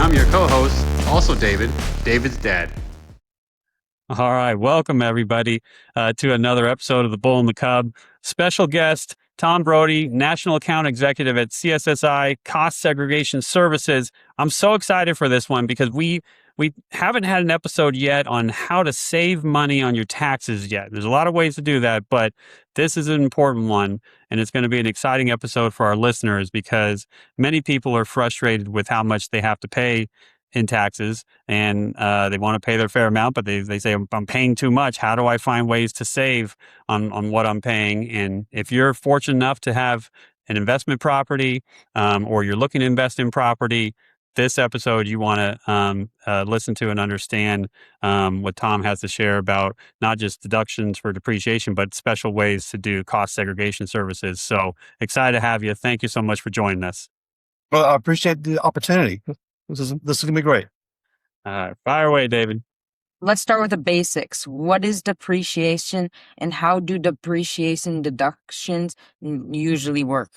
I'm your co-host, also David, David's dad. All right. Welcome, everybody, to another episode of The Bull and the Cub. Special guest, Tom Brodie, National Account Executive at CSSI Cost Segregation Services. I'm so excited for this one because we haven't had an episode yet on how to save money on your taxes yet. There's a lot of ways to do that, but this is an important one, and it's going to be an exciting episode for our listeners because many people are frustrated with how much they have to pay in taxes, and they want to pay their fair amount, but they say, I'm paying too much. How do I find ways to save on what I'm paying? And if you're fortunate enough to have an investment property, or you're looking to invest in property, this episode you want to listen to and understand what Tom has to share about not just deductions for depreciation, but special ways to do cost segregation services. So excited to have you. Thank you so much for joining us. Well, I appreciate the opportunity. This is going to be great. Fire away, David. Let's start with the basics. What is depreciation and how do depreciation deductions usually work?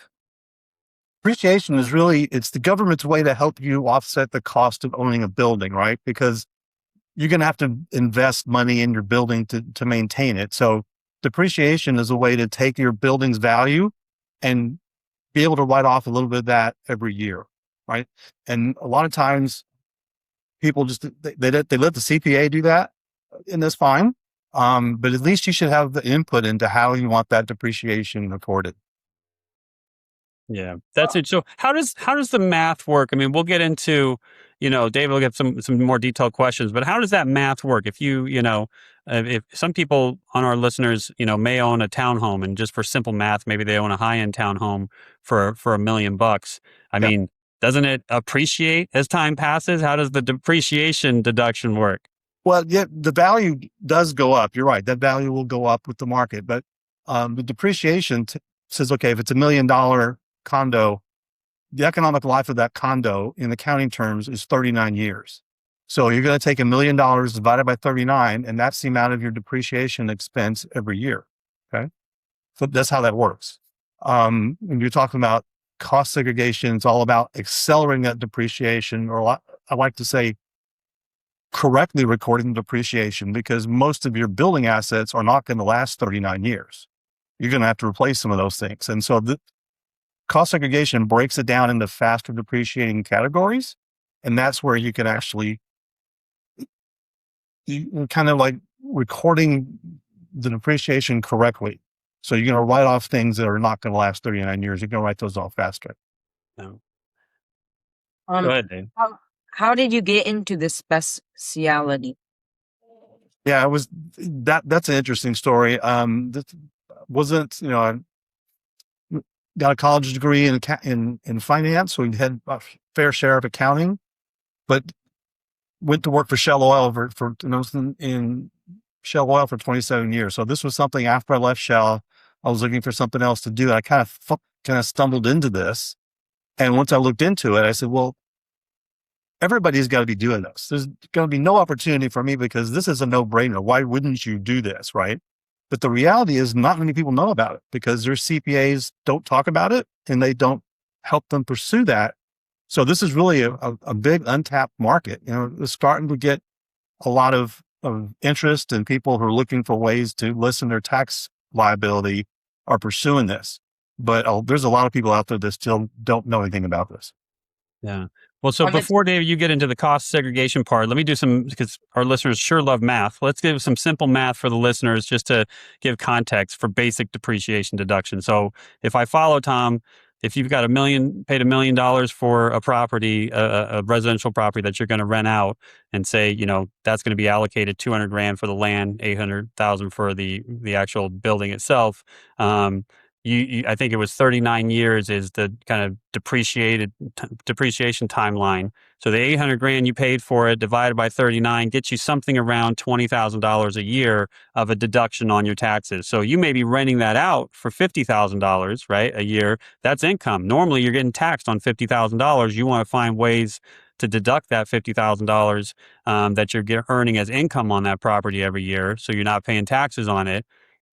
Depreciation is it's the government's way to help you offset the cost of owning a building, right? Because you're going to have to invest money in your building to maintain it. So depreciation is a way to take your building's value and be able to write off a little bit of that every year, right? And a lot of times people just, they let the CPA do that, and that's fine. But at least you should have the input into how you want that depreciation recorded. Yeah, that's it. So how does the math work? I mean, we'll get into, David will get some more detailed questions, but how does that math work? If if some people on our listeners, may own a townhome, and just for simple math, maybe they own a high-end townhome for $1 million. I mean, doesn't it appreciate as time passes? How does the depreciation deduction work? Well, yeah, the value does go up. You're right. That value will go up with the market, but the depreciation says, okay, if it's $1 million condo, the economic life of that condo in accounting terms is 39 years. So you're going to take $1 million divided by 39, and that's the amount of your depreciation expense every year. Okay. So that's how that works. When you're talking about cost segregation, it's all about accelerating that depreciation, or I like to say correctly recording the depreciation, because most of your building assets are not going to last 39 years. You're going to have to replace some of those things. And so the cost segregation breaks it down into faster depreciating categories. And that's where you can actually kind of like recording the depreciation correctly. So you're going to write off things that are not going to last 39 years. You're going to write those off faster. No. Go ahead, Dave. How did you get into this specialty? Yeah, that's an interesting story. Wasn't, I got a college degree in finance, so we had a fair share of accounting, but went to work for Shell Oil in Shell Oil for 27 years. So this was something after I left Shell, I was looking for something else to do. I kind of stumbled into this. And once I looked into it, I said, well, everybody's got to be doing this. There's going to be no opportunity for me because this is a no-brainer. Why wouldn't you do this, right? But the reality is not many people know about it because their CPAs don't talk about it and they don't help them pursue that. So this is really a big untapped market. It's starting to get a lot of interest, and people who are looking for ways to lessen their tax liability are pursuing this. But there's a lot of people out there that still don't know anything about this. Yeah. Well, so before, David, you get into the cost segregation part, let me do some, because our listeners sure love math. Let's give some simple math for the listeners just to give context for basic depreciation deduction. So if I follow Tom, if you've got paid $1 million for a property, a residential property that you're going to rent out, and say, that's going to be allocated $200,000 for the land, $800,000 for the actual building itself. I think it was 39 years is the kind of depreciation timeline. So the $800,000 you paid for it divided by 39 gets you something around $20,000 a year of a deduction on your taxes. So you may be renting that out for $50,000, right, a year. That's income. Normally you're getting taxed on $50,000. You want to find ways to deduct that $50,000 that you're earning as income on that property every year, so you're not paying taxes on it.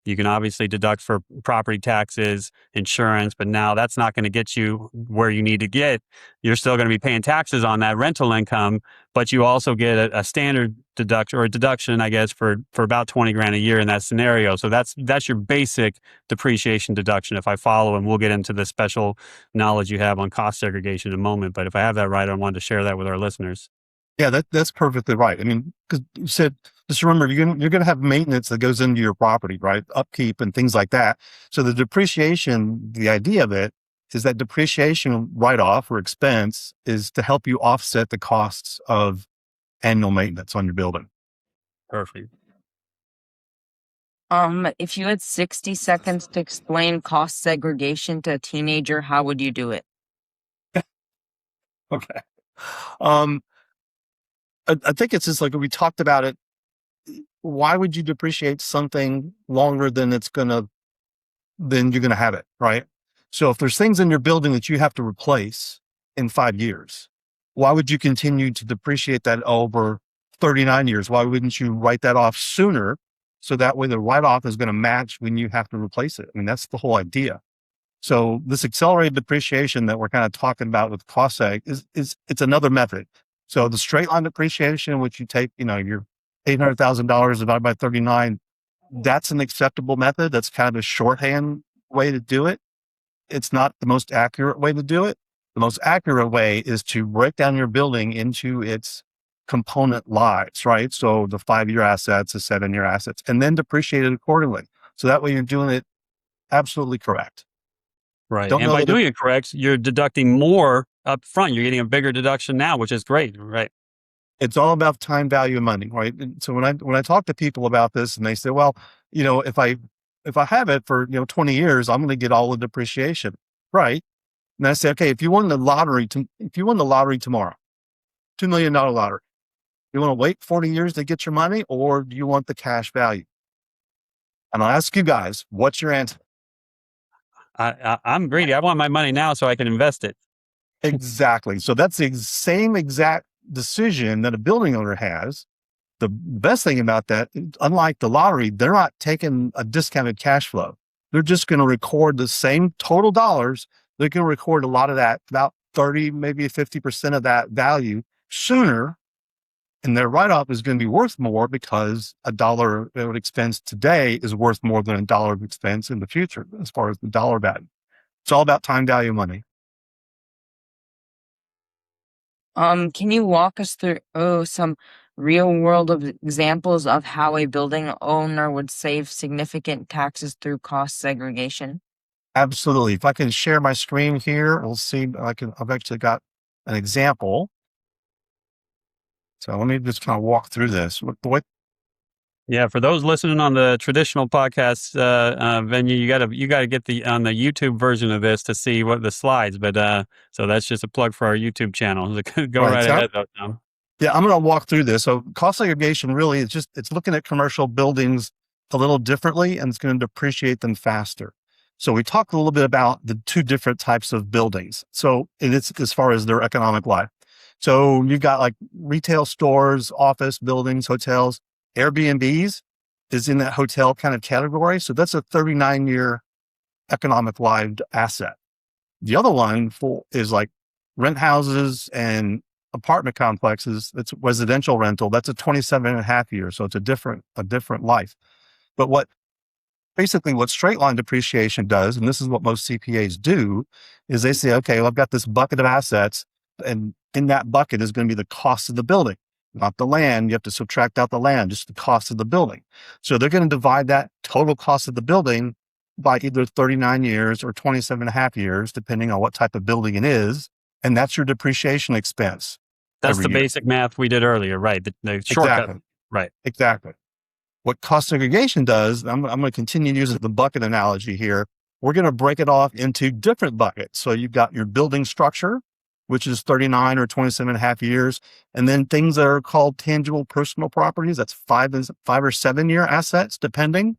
You can obviously deduct for property taxes, insurance, but now that's not going to get you where you need to get. You're still going to be paying taxes on that rental income, but you also get a standard deduction, or a deduction, I guess, for about 20 grand a year in that scenario. So that's your basic depreciation deduction, if I follow, and we'll get into the special knowledge you have on cost segregation in a moment. But if I have that right, I wanted to share that with our listeners. Yeah, that's perfectly right. I mean, because you said, just remember, you're going to have maintenance that goes into your property, right? Upkeep and things like that. So the depreciation, the idea of it is that depreciation write-off or expense is to help you offset the costs of annual maintenance on your building. Perfect. If you had 60 seconds to explain cost segregation to a teenager, how would you do it? Okay. I think it's just like we talked about it. Why would you depreciate something longer than you're going to have it, right? So if there's things in your building that you have to replace in 5 years, why would you continue to depreciate that over 39 years? Why wouldn't you write that off sooner? So that way the write-off is going to match when you have to replace it. I mean, that's the whole idea. So this accelerated depreciation that we're kind of talking about with cost seg it's another method. So the straight line depreciation, which you take, your $800,000 divided by 39, that's an acceptable method. That's kind of a shorthand way to do it. It's not the most accurate way to do it. The most accurate way is to break down your building into its component lives, right? So the 5-year assets, the 7-year assets, and then depreciate it accordingly. So that way you're doing it absolutely correct. Right. And by doing it correct, you're deducting more up front. You're getting a bigger deduction now, which is great, right? It's all about time, value, and money, right? And so when I talk to people about this and they say, well, if I have it for 20 years, I'm going to get all the depreciation, right? And I say, okay, if you won the lottery tomorrow, $2 million lottery, you want to wait 40 years to get your money, or do you want the cash value? And I'll ask you guys, what's your answer? I'm greedy. I want my money now so I can invest it. Exactly. So that's the same exact decision that a building owner has. The best thing about that, unlike the lottery, they're not taking a discounted cash flow. They're just going to record the same total dollars. They're going to record a lot of that, about 30, maybe 50% of that value sooner. And their write-off is going to be worth more because a dollar of expense today is worth more than a dollar of expense in the future as far as the dollar value. It's all about time, value, money. Can you walk us through some real world examples of how a building owner would save significant taxes through cost segregation? Absolutely. If I can share my screen here, we'll see. I've actually got an example. So let me just kind of walk through this. Yeah, for those listening on the traditional podcast venue, you gotta get on the YouTube version of this to see what the slides. But so that's just a plug for our YouTube channel. Go right ahead, though, Tom. Yeah, I'm going to walk through this. So cost segregation really is it's looking at commercial buildings a little differently, and it's going to depreciate them faster. So we talked a little bit about the two different types of buildings. So it's as far as their economic life. So you've got like retail stores, office buildings, hotels. Airbnbs is in that hotel kind of category. So that's a 39-year economic lived asset. The other one is like rent houses and apartment complexes. That's residential rental. That's a 27.5 years. So it's a different life. But what straight line depreciation does, and this is what most CPAs do, is they say, okay, well, I've got this bucket of assets, and in that bucket is going to be the cost of the building. Not the land. You have to subtract out the land, just the cost of the building. So they're going to divide that total cost of the building by either 39 years or 27.5 years, depending on what type of building it is. And that's your depreciation expense. That's the basic math we did earlier, right? The shortcut. Exactly. Right. Exactly. What cost segregation does, I'm going to continue using the bucket analogy here. We're going to break it off into different buckets. So you've got your building structure, which is 39 or 27.5 years. And then things that are called tangible personal properties, that's 5 or 7 year assets, depending.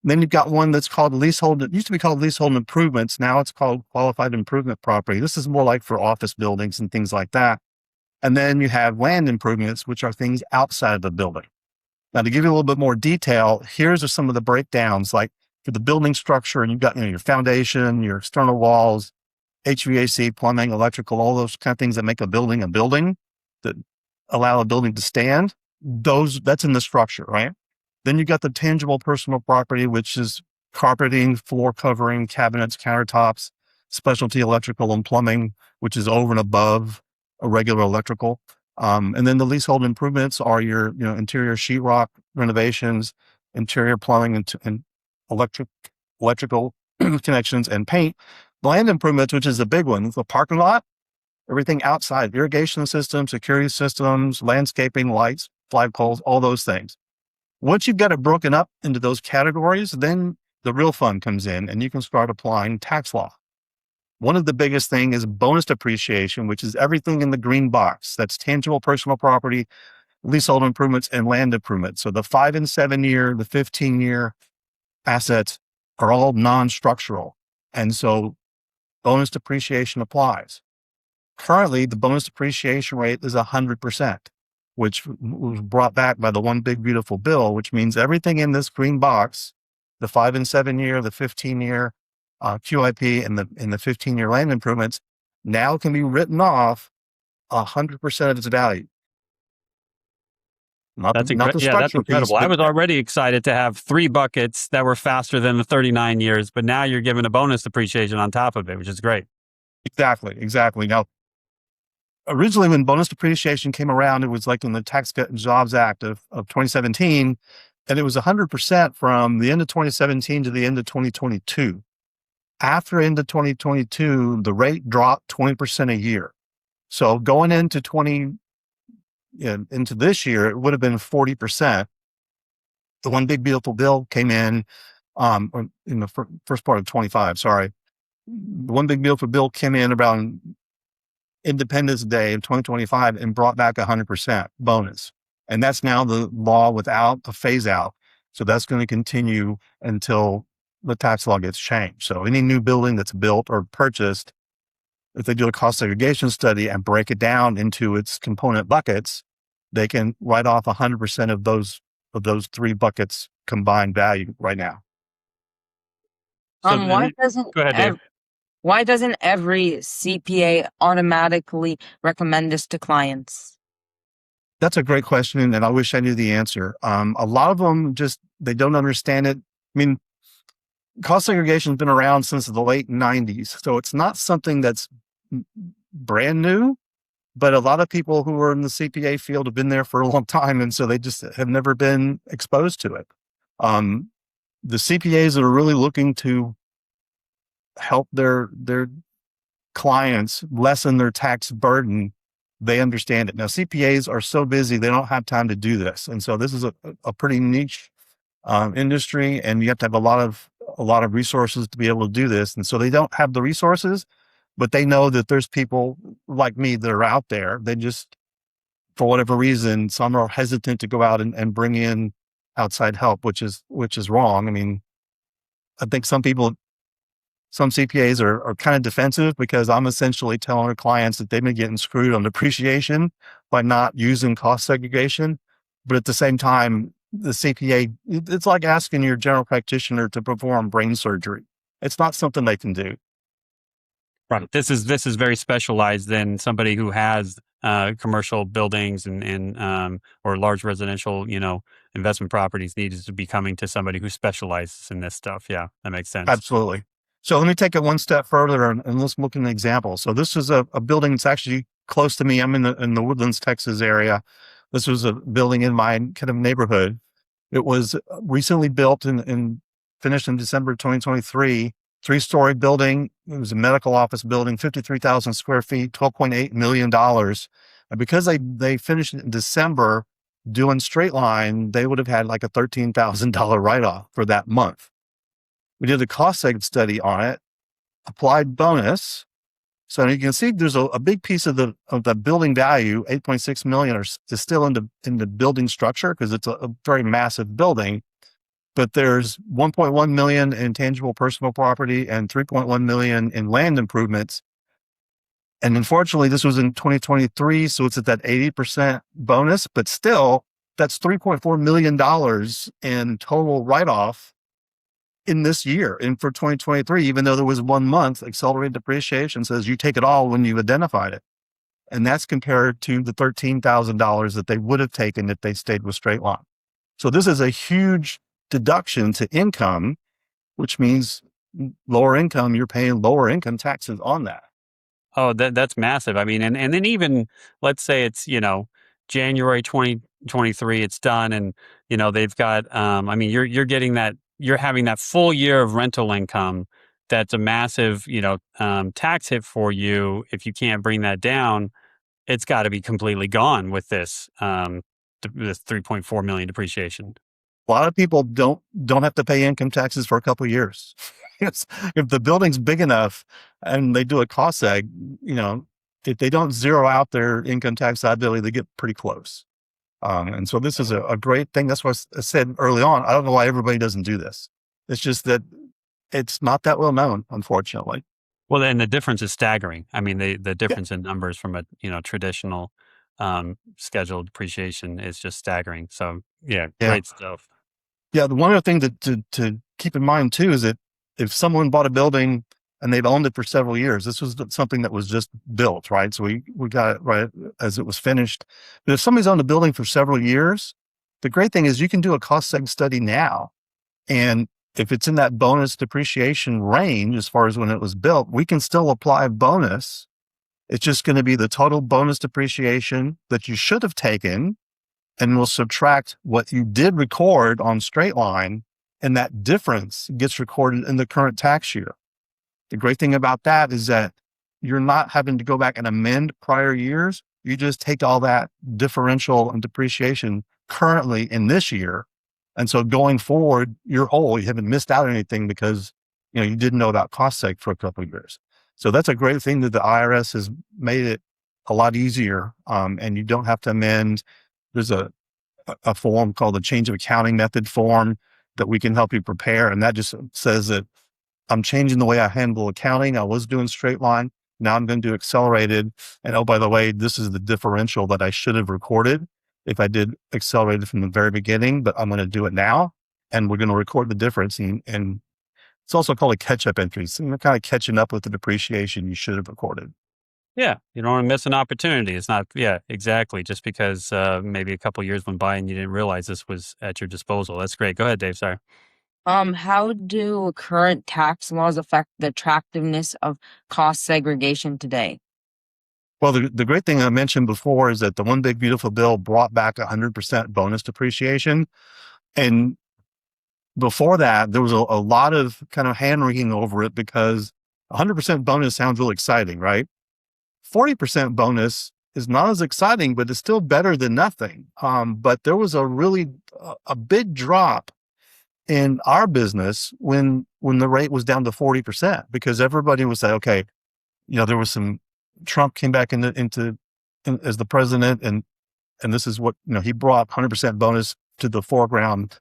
And then you've got one that's called leasehold. It used to be called leasehold improvements. Now it's called qualified improvement property. This is more like for office buildings and things like that. And then you have land improvements, which are things outside of the building. Now, to give you a little bit more detail, here's are some of the breakdowns. Like for the building structure, and you've got your foundation, your external walls, HVAC, plumbing, electrical, all those kind of things that make a building that allow a building to stand. That's in the structure, right? Then you got the tangible personal property, which is carpeting, floor covering, cabinets, countertops, specialty electrical and plumbing, which is over and above a regular electrical. And then the leasehold improvements are your interior sheetrock renovations, interior plumbing, and electrical connections and paint. The land improvements, which is the big one, the parking lot, everything outside, irrigation systems, security systems, landscaping, lights, flagpoles, all those things. Once you've got it broken up into those categories, then the real fun comes in and you can start applying tax law. One of the biggest things is bonus depreciation, which is everything in the green box. That's tangible personal property, leasehold improvements, and land improvements. So the 5 and 7 year, the 15-year assets are all non-structural. And so bonus depreciation applies. Currently, the bonus depreciation rate is 100%, which was brought back by the One Big Beautiful Bill, which means everything in this green box, the 5 and 7 year, the 15-year QIP, and the 15-year land improvements, now can be written off 100% of its value. That's incredible. I was already excited to have 3 buckets that were faster than the 39 years, but now you're giving a bonus depreciation on top of it, which is great. Exactly. Now, originally when bonus depreciation came around, it was like in the Tax Cut and Jobs Act of 2017, and it was 100% from the end of 2017 to the end of 2022. After end of 2022, the rate dropped 20% a year. So going into this year, it would have been 40%. The One Big Beautiful Bill came in the first part of 25. Sorry, the One Big Beautiful Bill came in around Independence Day of 2025 and brought back 100% bonus, and that's now the law without a phase out. So that's going to continue until the tax law gets changed. So any new building that's built or purchased, if they do a cost segregation study and break it down into its component buckets, they can write off 100% of those 3 buckets combined value right now. So Go ahead, Dave. Why doesn't every CPA automatically recommend this to clients? That's a great question, and I wish I knew the answer. A lot of them they don't understand it. I mean, cost segregation has been around since the late 90s, so it's not something that's brand new, but a lot of people who are in the CPA field have been there for a long time, and so they just have never been exposed to it. The CPAs that are really looking to help their clients lessen their tax burden, they understand it. Now, CPAs are so busy, they don't have time to do this. And so this is a pretty niche industry, and you have to have a lot of resources to be able to do this. And so they don't have the resources, but they know that there's people like me that are out there. They just, for whatever reason, some are hesitant to go out and bring in outside help, which is wrong. I mean, I think some CPAs are kind of defensive because I'm essentially telling our clients that they've been getting screwed on depreciation by not using cost segregation. But at the same time, the CPA, it's like asking your general practitioner to perform brain surgery. It's not something they can do. Right. This is very specialized than somebody who has commercial buildings and or large residential, investment properties needs to be coming to somebody who specializes in this stuff. Yeah, that makes sense. Absolutely. So let me take it one step further and let's look at an example. So this is a building that's actually close to me. I'm in the Woodlands, Texas area. This was a building in my kind of neighborhood. It was recently built and finished in December 2023. 3-story building. It was a medical office building, 53,000 square feet, $12.8 million. And because they finished it in December doing straight line, they would have had like a $13,000 write-off for that month. We did a cost seg study on it, applied bonus. So you can see there's a big piece of the building value, 8.6 million, is still in the building structure because it's a very massive building. But there's 1.1 million in tangible personal property and 3.1 million in land improvements. And unfortunately, this was in 2023, so it's at that 80% bonus. But still, that's $3.4 million in total write-off in this year. And for 2023, even though there was 1 month, accelerated depreciation says you take it all when you've identified it. And that's compared to the $13,000 that they would have taken if they stayed with straight line. So this is a huge deduction to income, which means lower income, you're paying lower income taxes on that. Oh, that's massive. I mean, and then even let's say it's, January 2023, it's done, and they've got I mean, you're getting that, you're having that full year of rental income. That's a massive, tax hit for you. If you can't bring that down, it's got to be completely gone with this this 3.4 million depreciation. A lot of people don't have to pay income taxes for a couple of years. If the building's big enough and they do a cost seg, if they don't zero out their income tax liability, they get pretty close. And so this is a great thing. That's what I said early on. I don't know why everybody doesn't do this. It's just that it's not that well known, unfortunately. Well, then the difference is staggering. I mean, the difference in numbers from a traditional scheduled depreciation is just staggering. So yeah, great stuff. Yeah, the one other thing to keep in mind too is that if someone bought a building and they've owned it for several years, this was something that was just built, right? So we got it right as it was finished. But if somebody's owned a building for several years, the great thing is you can do a cost seg study now. And if it's in that bonus depreciation range, as far as when it was built, we can still apply a bonus. It's just going to be the total bonus depreciation that you should have taken, and we'll subtract what you did record on straight line, and that difference gets recorded in the current tax year. The great thing about that is that you're not having to go back and amend prior years. You just take all that differential and depreciation currently in this year. And so going forward, you're whole. You haven't missed out on anything because you didn't know about cost seg for a couple of years. So that's a great thing that the IRS has made it a lot easier. And you don't have to amend. There's a form called the change of accounting method form that we can help you prepare. And that just says that I'm changing the way I handle accounting. I was doing straight line. Now I'm going to do accelerated. And oh, by the way, this is the differential that I should have recorded if I did accelerated from the very beginning, but I'm going to do it now. And we're going to record the difference. And it's also called a catch-up entry. So you're kind of catching up with the depreciation you should have recorded. Yeah, you don't want to miss an opportunity. It's not, yeah, exactly. Just because maybe a couple of years went by and you didn't realize this was at your disposal. That's great. Go ahead, Dave. Sorry. How do current tax laws affect the attractiveness of cost segregation today? Well, the great thing I mentioned before is that the One Big Beautiful Bill brought back 100% bonus depreciation. And before that, there was a lot of kind of hand-wringing over it because 100% bonus sounds really exciting, right? 40% bonus is not as exciting, but it's still better than nothing. But there was a big drop in our business when the rate was down to 40%, because everybody would say, okay, there was Trump came back into as the president, and this is what, he brought 100% bonus to the foreground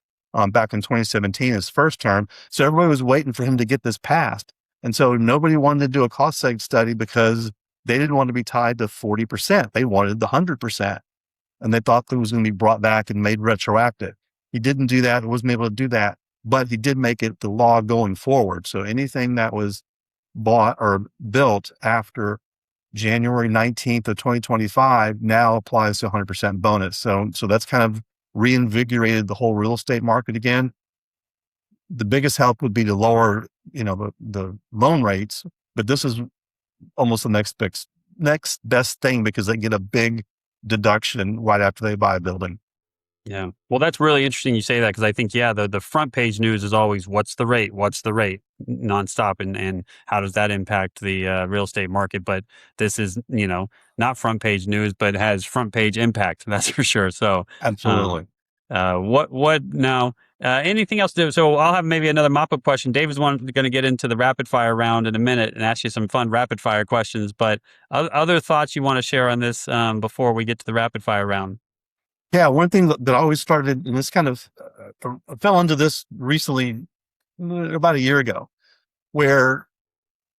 back in 2017, his first term. So everybody was waiting for him to get this passed. And so nobody wanted to do a cost seg study because they didn't want to be tied to 40%. They wanted the 100%. And they thought that it was going to be brought back and made retroactive. He didn't do that. He wasn't able to do that, but he did make it the law going forward. So anything that was bought or built after January 19th of 2025 now applies to 100% bonus. So that's kind of reinvigorated the whole real estate market again. The biggest help would be to lower, the loan rates, but this is almost the next best thing because they get a big deduction right after they buy a building. Yeah. Well, that's really interesting you say that, because I think, the front page news is always what's the rate nonstop. And how does that impact the real estate market? But this is, not front page news, but has front page impact. That's for sure. So absolutely. What now? Anything else to do? So I'll have maybe another mop-up question. David's going to get into the rapid fire round in a minute and ask you some fun rapid fire questions. But other thoughts you want to share on this before we get to the rapid fire round? Yeah, one thing that I always started, and this kind of fell into this recently, about a year ago, where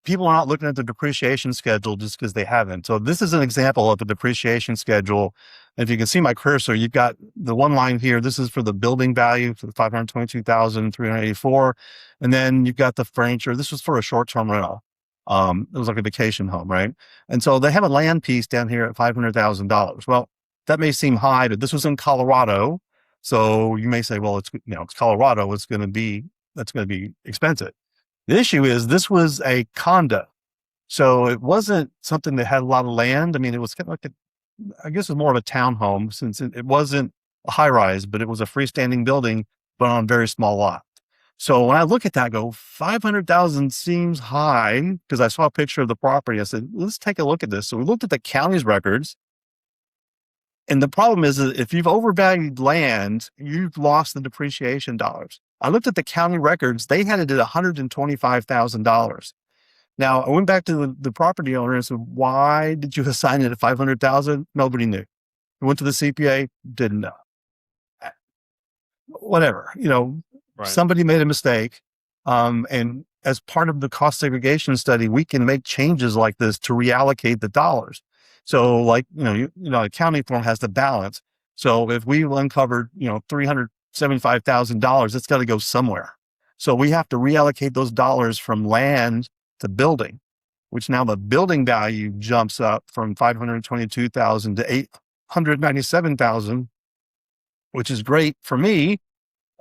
people are not looking at the depreciation schedule just because they haven't. So this is an example of the depreciation schedule. If you can see my cursor, you've got the one line here. This is for the building value for 522,384. And then you've got the furniture. This was for a short-term rental. It was like a vacation home, right? And so they have a land piece down here at $500,000. Well, that may seem high, but this was in Colorado. So you may say, well, it's Colorado. That's going to be expensive. The issue is this was a condo. So it wasn't something that had a lot of land. I mean, it was kind of like I guess it was more of a townhome, since it wasn't a high rise, but it was a freestanding building, but on a very small lot. So when I look at that, I go, 500,000 seems high, because I saw a picture of the property. I said, let's take a look at this. So we looked at the county's records. And the problem is that if you've overvalued land, you've lost the depreciation dollars. I looked at the county records. They had it at $125,000. Now, I went back to the property owner and said, why did you assign it at 500,000? Nobody knew. I went to the CPA, didn't know. Whatever, Right. Somebody made a mistake. And as part of the cost segregation study, we can make changes like this to reallocate the dollars. So like, accounting form has the balance. So if we uncovered, $375,000, it's got to go somewhere. So we have to reallocate those dollars from land to building, which now the building value jumps up from 522,000 to 897,000, which is great for me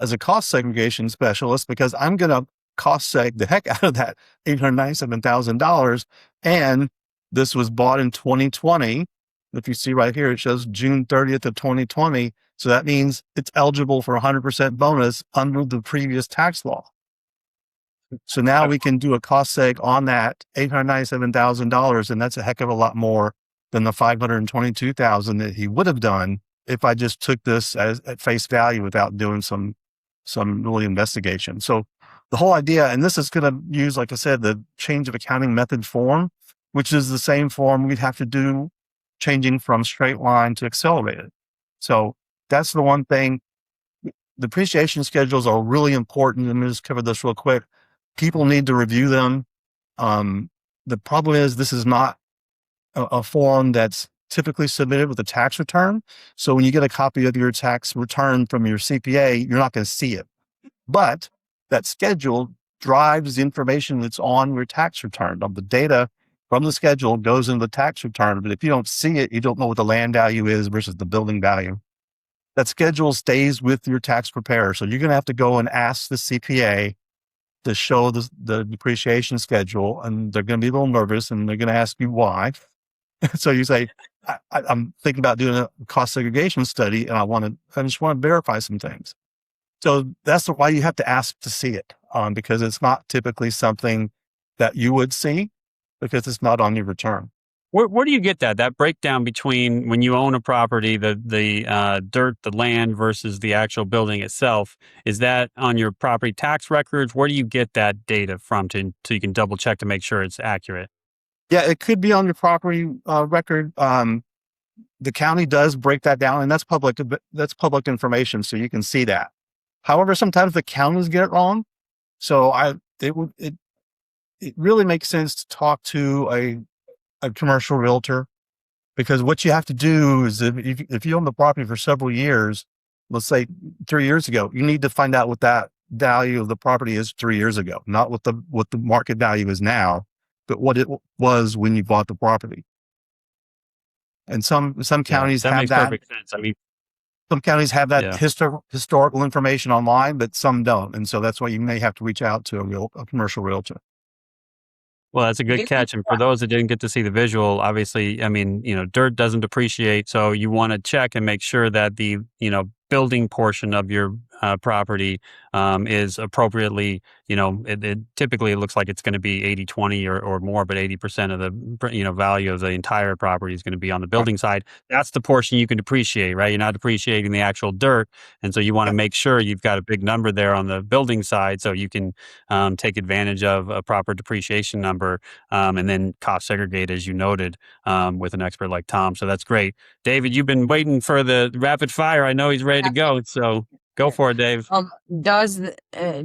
as a cost segregation specialist, because I'm going to cost seg the heck out of that $897,000. And this was bought in 2020. If you see right here, it shows June 30th of 2020. So that means it's eligible for 100% bonus under the previous tax law. So now we can do a cost seg on that $897,000, and that's a heck of a lot more than the $522,000 that he would have done if I just took this at face value without doing some really investigation. So the whole idea, and this is going to use, like I said, the change of accounting method form, which is the same form we'd have to do changing from straight line to accelerated. So that's the one thing. Depreciation schedules are really important. Let me just cover this real quick. People need to review them. The problem is this is not a form that's typically submitted with a tax return. So when you get a copy of your tax return from your CPA, you're not going to see it. But that schedule drives the information that's on your tax return. The data from the schedule goes into the tax return. But if you don't see it, you don't know what the land value is versus the building value. That schedule stays with your tax preparer. So you're going to have to go and ask the CPA to show the depreciation schedule, and they're going to be a little nervous, and they're going to ask you why. So you say, I'm thinking about doing a cost segregation study, and I just want to verify some things. So that's why you have to ask to see it, because it's not typically something that you would see, because it's not on your return. Where do you get that breakdown between when you own a property, the dirt, the land versus the actual building itself? Is that on your property tax records? Where do you get that data from so you can double check to make sure it's accurate? Yeah, it could be on your property record. The county does break that down, and that's public public information, so you can see that. However, sometimes the counties get it wrong. So it really makes sense to talk to a commercial realtor, because what you have to do is if you own the property for several years, let's say 3 years ago, you need to find out what that value of the property is 3 years ago, not what the market value is now, but what it was when you bought the property. And some counties have makes that. Perfect sense. I mean, some counties have that historical information online, but some don't. And so that's why you may have to reach out to a commercial realtor. Well, that's a good catch. And for those that didn't get to see the visual, obviously, I mean, dirt doesn't depreciate. So you want to check and make sure that the, building portion of your property is appropriately, it typically looks like it's going to be 80-20 or more, but 80% of the, value of the entire property is going to be on the building side. That's the portion you can depreciate, right? You're not depreciating the actual dirt. And so you want to make sure you've got a big number there on the building side so you can take advantage of a proper depreciation number and then cost segregate, as you noted, with an expert like Tom. So that's great. David, you've been waiting for the rapid fire. I know he's ready to go. So Go for it, Dave.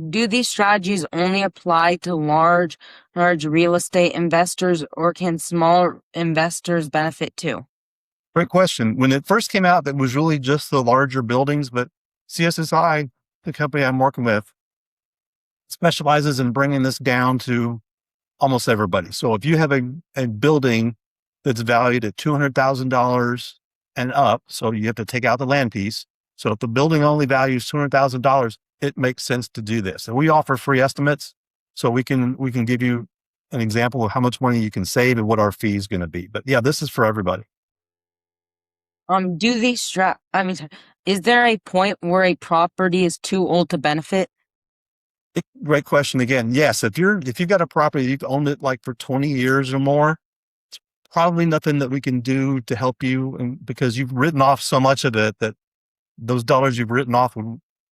Do these strategies only apply to large real estate investors, or can small investors benefit too? Great question. When it first came out, that was really just the larger buildings, but CSSI, the company I'm working with, specializes in bringing this down to almost everybody. So if you have a building that's valued at $200,000 and up, so you have to take out the land piece. So if the building only values $200,000, it makes sense to do this. And we offer free estimates, so we can give you an example of how much money you can save and what our fee is going to be. But yeah, this is for everybody. Is there a point where a property is too old to benefit? Great question again. Yes, if you've got a property, you've owned it like for 20 years or more, it's probably nothing that we can do to help you, and because you've written off so much of it that those dollars you've written off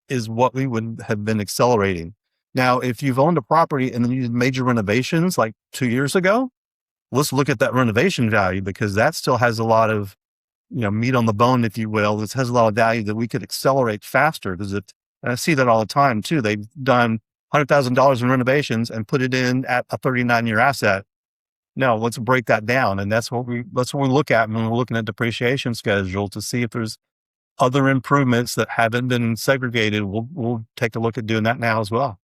is what we would have been accelerating. Now, if you've owned a property and then you did major renovations like 2 years ago, let's look at that renovation value, because that still has a lot of, meat on the bone, if you will. This has a lot of value that we could accelerate faster. And I see that all the time too. They've done $100,000 in renovations and put it in at a 39-year asset. No, let's break that down. And that's what we look at when we're looking at depreciation schedule, to see if there's other improvements that haven't been segregated. We'll take a look at doing that now as well.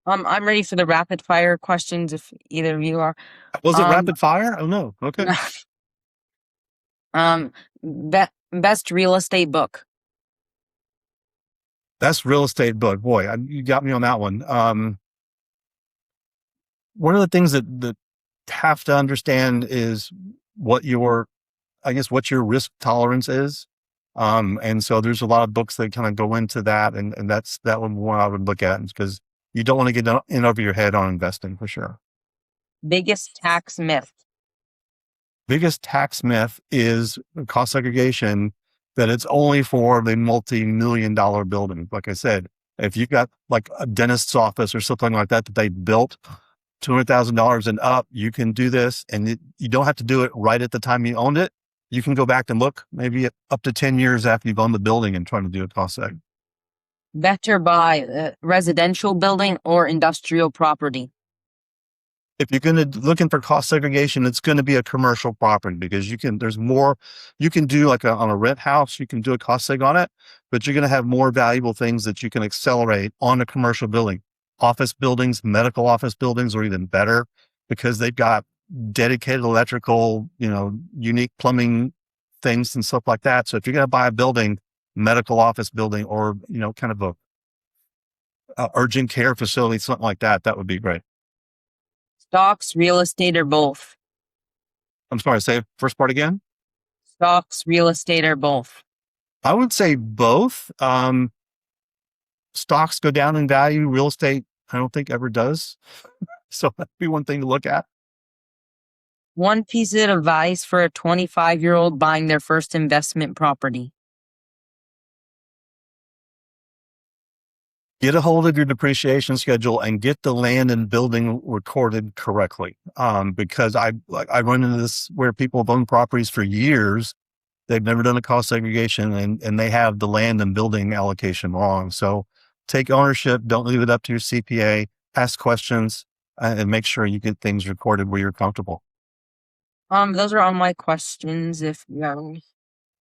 I'm ready for the rapid fire questions if either of you are. Was it rapid fire? Oh no. Okay. Best real estate book. Best real estate book. Boy, you got me on that one. One of the things that have to understand is what your risk tolerance is. And so there's a lot of books that kind of go into that. And that's that one I would look at, because you don't want to get in over your head on investing, for sure. Biggest tax myth. Biggest tax myth is cost segregation, that it's only for the multi-million-dollar building. Like I said, if you've got like a dentist's office or something like that they built $200,000 and up, you can do this, and you don't have to do it right at the time you owned it. You can go back and look maybe up to 10 years after you've owned the building and trying to do a cost seg. Better buy residential building or industrial property? If you're looking for cost segregation, it's going to be a commercial property, because there's more you can do, like on a rent house, you can do a cost seg on it, but you're going to have more valuable things that you can accelerate on a commercial building. Office buildings, medical office buildings are even better, because they've got dedicated electrical, unique plumbing things and stuff like that. So if you're going to buy a building, medical office building, or, kind of a urgent care facility, something like that, that would be great. Stocks, real estate, or both? I'm sorry, say first part again. Stocks, real estate, or both? I would say both. Stocks go down in value. Real estate, I don't think ever does. So that'd be one thing to look at. One piece of advice for a 25-year-old buying their first investment property. Get a hold of your depreciation schedule and get the land and building recorded correctly. Because I run into this where people have owned properties for years. They've never done a cost segregation, and they have the land and building allocation wrong. So take ownership. Don't leave it up to your CPA. Ask questions and make sure you get things recorded where you're comfortable. Those are all my questions. If you have any.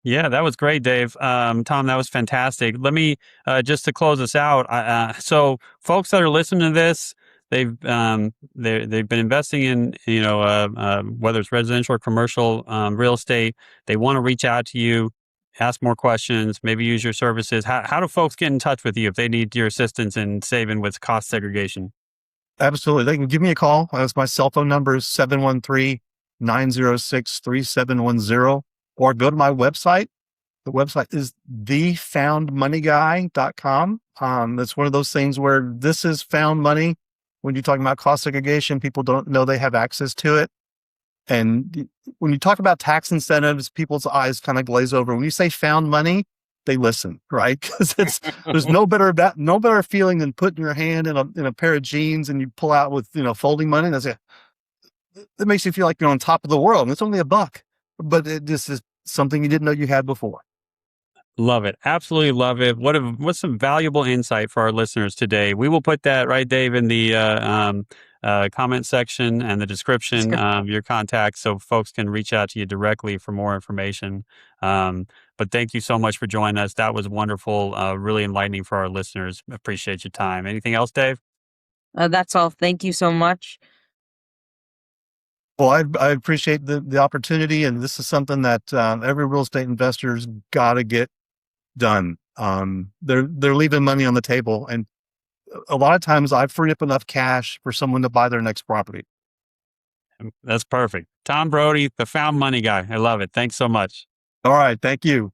Yeah, that was great, Dave. Tom, that was fantastic. Let me, just to close us out. So folks that are listening to this, they've been investing in, whether it's residential or commercial, real estate. They want to reach out to you, ask more questions, maybe use your services. How do folks get in touch with you if they need your assistance in saving with cost segregation? Absolutely. They can give me a call. That's my cell phone number is 713-906-3710. Or go to my website. The website is thefoundmoneyguy.com. It's one of those things where this is found money. When you're talking about cost segregation, people don't know they have access to it. And when you talk about tax incentives, people's eyes kind of glaze over. When you say found money, they listen, right? Because there's no better feeling than putting your hand in a pair of jeans and you pull out with folding money. It makes you feel like you're on top of the world. And it's only $1. But this is something you didn't know you had before. Love it. Absolutely love it. What's some valuable insight for our listeners today? We will put that, right, Dave, in the comment section and the description, your contact, so folks can reach out to you directly for more information. But thank you so much for joining us. That was wonderful, really enlightening for our listeners. Appreciate your time. Anything else, Dave? That's all. Thank you so much. Well, I appreciate the opportunity, and this is something that every real estate investor's got to get done. They're leaving money on the table, and a lot of times I've freed up enough cash for someone to buy their next property. That's perfect. Tom Brodie, the found money guy. I love it. Thanks so much. All right, thank you.